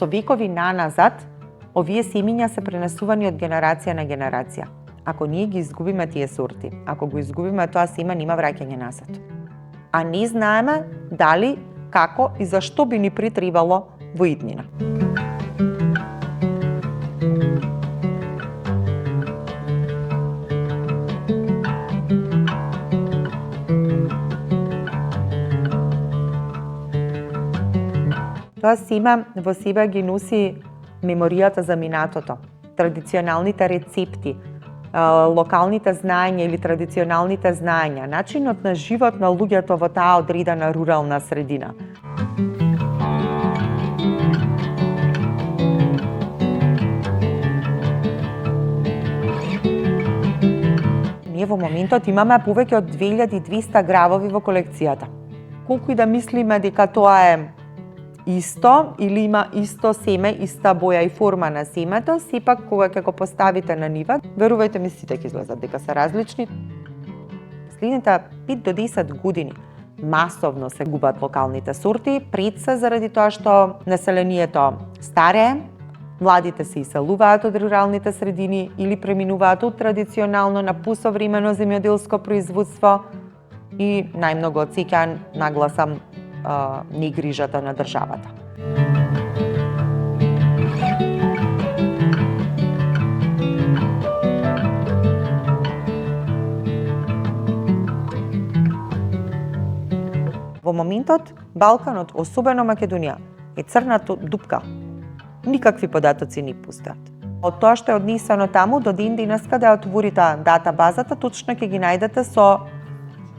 со векови наназад, овие семиња се пренесувани од генерација на генерација. Ако ние ги изгубиме тие сорти, ако го изгубиме тоа семе, нема враќање назад. А не знаеме дали, како и зашто би ни притребало во иднина. Тоа семе во себе ги носи меморијата за минатото, традиционалните рецепти, локалните знаења или традиционалните знаења, начинот на живот на луѓето во таа одредена рурална средина. Ние во моментот имаме повеќе од 2200 гравови во колекцијата. Колку и да мислиме дека тоа е исто или има исто семе, иста боја и форма на семето, сепак кога ќе го поставите на нива, верувајте ми, сите ќе излезат дека се различни. Следните 5 до 10 години масовно се губат локалните сорти, пред се заради тоа што населението старее, младите се иселуваат од руралните средини или преминуваат од традиционално на посовремено земјоделско производство и најмногу од сеќа нагласам негрижата на државата. Во моментот, Балканот, особено Македонија, е црна дупка. Никакви податоци не постојат. Од тоа што е однесено таму, до ден денеска да отворите датабазата, точно ќе ги најдете со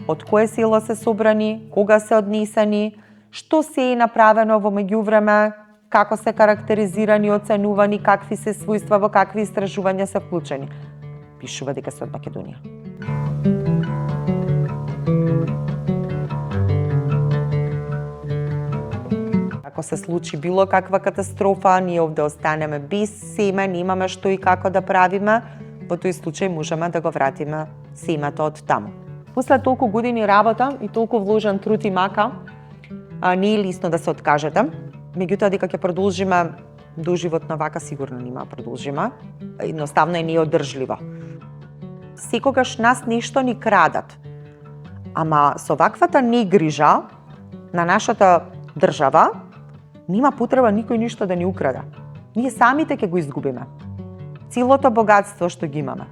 од кое село се собрани, кога се однесени, што се е направено во меѓувреме, како се карактеризирани, оценувани, какви се својства, во какви истражувања се вклучени. Пишува дека се од Македонија. Ако се случи било каква катастрофа, ние овде останеме без семе, немаме што и како да правиме, во тој случај можеме да го вратиме семето од таму. После толку години работа и толку вложен труд и мака, не е лесно да се откажете. Меѓутоа, дека ќе продолжиме доживотно вака, сигурно нема да продолжиме. Едноставно е неодржливо. Секогаш нас нешто ни крадат. Ама со ваквата негрижа на нашата држава, нема потреба никој ништо да ни украде. Ние самите ќе го изгубиме. Целото богатство што ги имаме.